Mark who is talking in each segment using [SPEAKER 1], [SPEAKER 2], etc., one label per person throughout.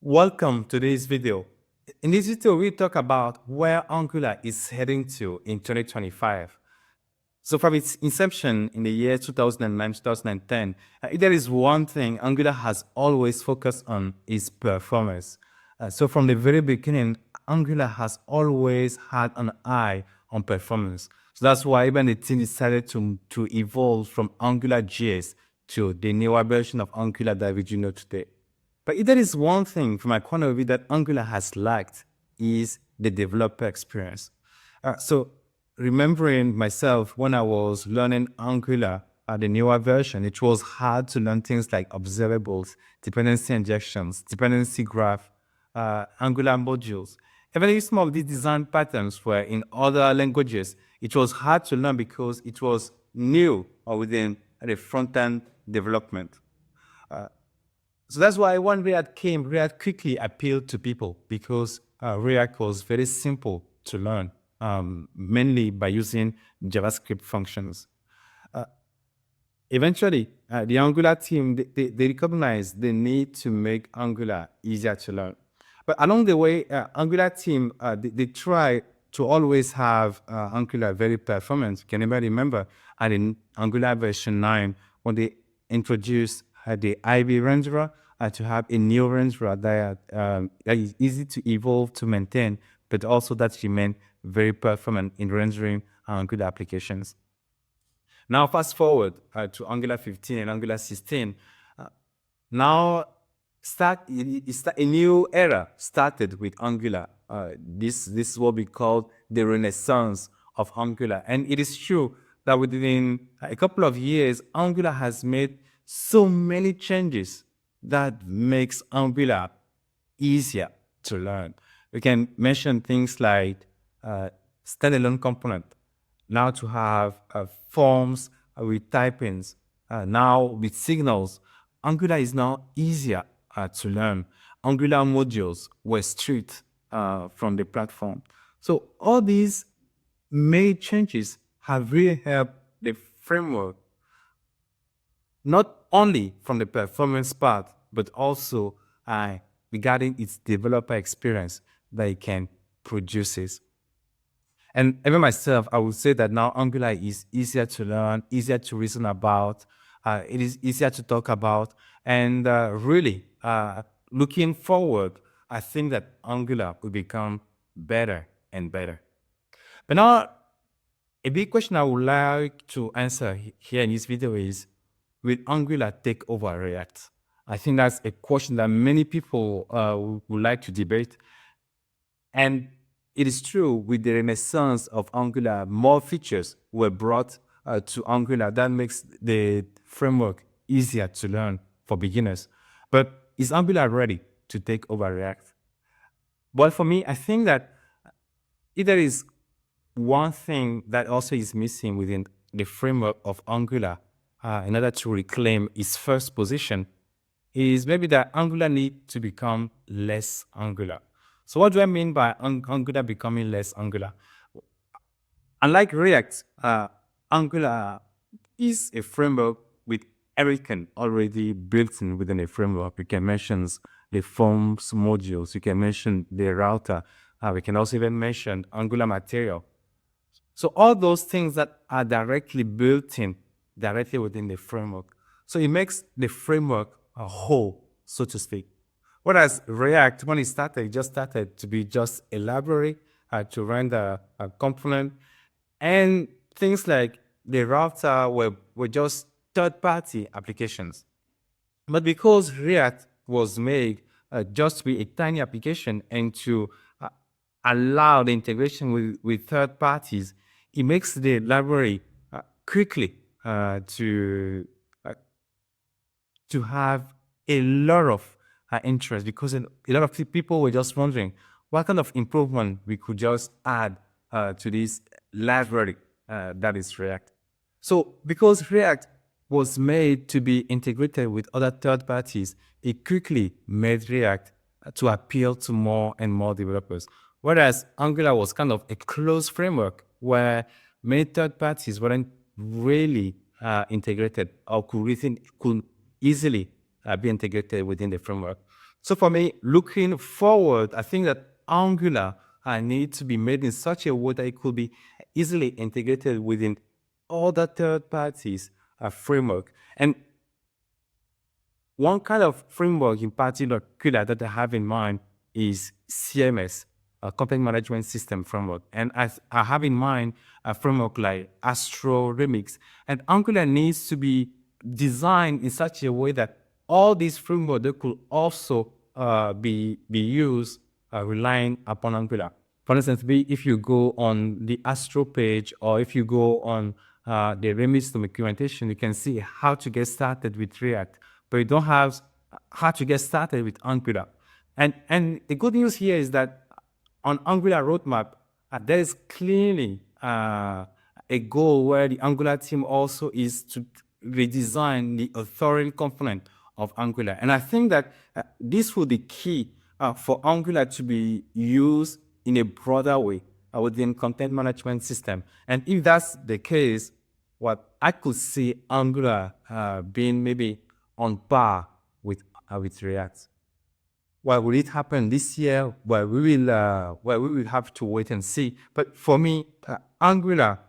[SPEAKER 1] Welcome to this video. In this video, we talk about where Angular is heading to in 2025. So from its inception in the year 2009, 2010, if there is one thing Angular has always focused on is performance. So from the very beginning, Angular has always had an eye on performance. So that's why even the team decided to evolve from Angular JS to the newer version of Angular that we do know today. But if there is one thing from my point of view that Angular has lacked is the developer experience. So remembering myself when I was learning Angular at the newer version, it was hard to learn things like observables, dependency injections, dependency graph, Angular modules. Even if some of these design patterns were in other languages, it was hard to learn because it was new or within the front-end development. So that's why when React came, React quickly appealed to people because React was very simple to learn, mainly by using JavaScript functions. Eventually, the Angular team, they recognized the need to make Angular easier to learn. But along the way, Angular team, they try to always have Angular very performant. You can remember in Angular version 9, when they introduced the IB renderer, to have a new renderer that is easy to evolve, to maintain, but also that remain very performant in rendering Angular applications. Now, fast forward to Angular 15 and Angular 16. Now, a new era started with Angular. This is what we call the renaissance of Angular. And it is true that within a couple of years, Angular has made so many changes that makes Angular easier to learn. We can mention things like standalone component. Now to have forms with typings, now with signals. Angular is now easier to learn. Angular modules were stripped from the platform. So all these made changes have really helped the framework, not only from the performance part, but also regarding its developer experience that it can produce. And even myself, I would say that now Angular is easier to learn, easier to reason about. It is easier to talk about. And really, looking forward, I think that Angular will become better and better. But now, a big question I would like to answer here in this video is, will Angular take over React? I think that's a question that many people would like to debate. And it is true, with the renaissance of Angular, more features were brought to Angular that makes the framework easier to learn for beginners. But is Angular ready to take over React? Well, for me, I think that if there is one thing that also is missing within the framework of Angular in order to reclaim its first position, is maybe that Angular needs to become less Angular. So what do I mean by Angular becoming less Angular? Unlike React, Angular is a framework with everything already built in within a framework. You can mention the forms modules, you can mention the router, we can also even mention Angular material. So all those things that are directly built in, directly within the framework. So it makes the framework a whole, so to speak. Whereas React, when it started, it just started to be just a library to render a component. And things like the router were just third-party applications. But because React was made just to be a tiny application and to allow the integration with third parties, it makes the library quickly to have a lot of interest, because a lot of people were just wondering what kind of improvement we could just add to this library that is React. So because React was made to be integrated with other third parties, it quickly made React to appeal to more and more developers. Whereas Angular was kind of a closed framework where many third parties weren't really integrated or could easily be integrated within the framework. So for me, looking forward, I think that Angular needs to be made in such a way that it could be easily integrated within other third parties framework. And one kind of framework in particular that I have in mind is CMS, Content Management System framework. And I have in mind a framework like Astro Remix. And Angular needs to be designed in such a way that all these frameworks they could also be used relying upon Angular. For instance, if you go on the Astro page or if you go on the Remix documentation, you can see how to get started with React, but you don't have how to get started with Angular. And the good news here is that on Angular roadmap, there is clearly a goal where the Angular team also is to redesign the authority component of Angular. And I think that this will be key for Angular to be used in a broader way within content management system. And if that's the case, what I could see Angular being maybe on par with React. Well, will it happen this year? Well, we will have to wait and see. But for me, Angular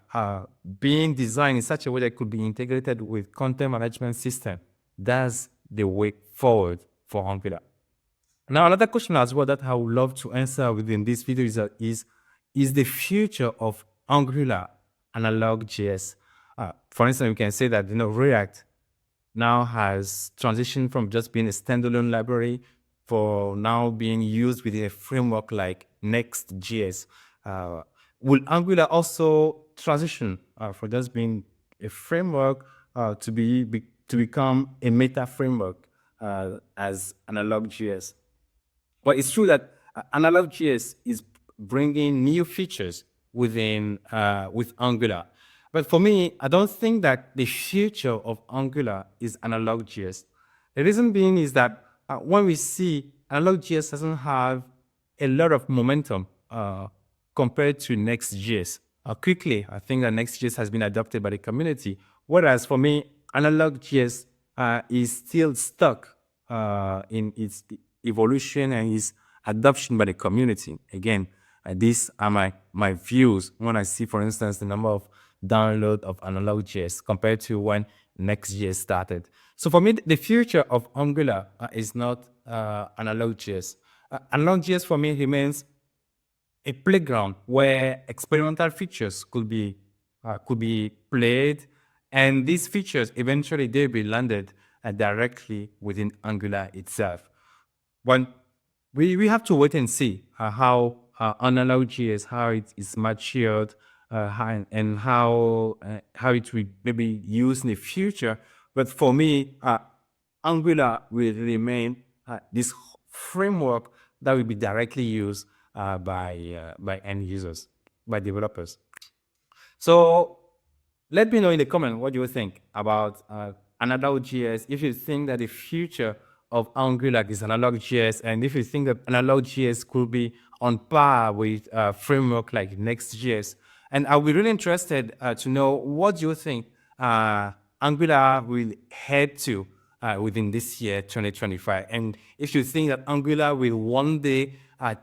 [SPEAKER 1] being designed in such a way that it could be integrated with content management system, that's the way forward for Angular. Now, another question as well that I would love to answer within this video is the future of Angular analog JS. For instance, we can say that React now has transitioned from just being a standalone library for now being used within a framework like Next.js. Will Angular also transition for just being a framework to become a meta framework as analog.js? Well, it's true that analog.js is bringing new features with Angular. But for me, I don't think that the future of Angular is analog.js. The reason being is that when we see analog.js doesn't have a lot of momentum compared to Next.js. Quickly, I think that Next.js has been adopted by the community, whereas for me, analog.js is still stuck in its evolution and its adoption by the community. Again, these are my views when I see, for instance, the number of download of analog.js compared to when Next.js started. So for me, the future of Angular is not analog.js. Analog.js for me remains a playground where experimental features could be played, and these features eventually they'll be landed directly within Angular itself. When we have to wait and see how analog.js, how it is matured, and how it will maybe used in the future. But for me, Angular will remain this framework that will be directly used by end users, by developers. So let me know in the comment what you think about analog.js, if you think that the future of Angular is analog.js, and if you think that analog.js could be on par with a framework like Next.js. And I'll be really interested to know what you think Angular will head to within this year, 2025. And if you think that Angular will one day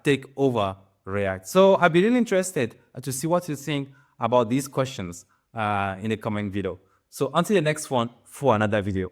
[SPEAKER 1] take over React. So I'll be really interested to see what you think about these questions in the comment video. So until the next one for another video.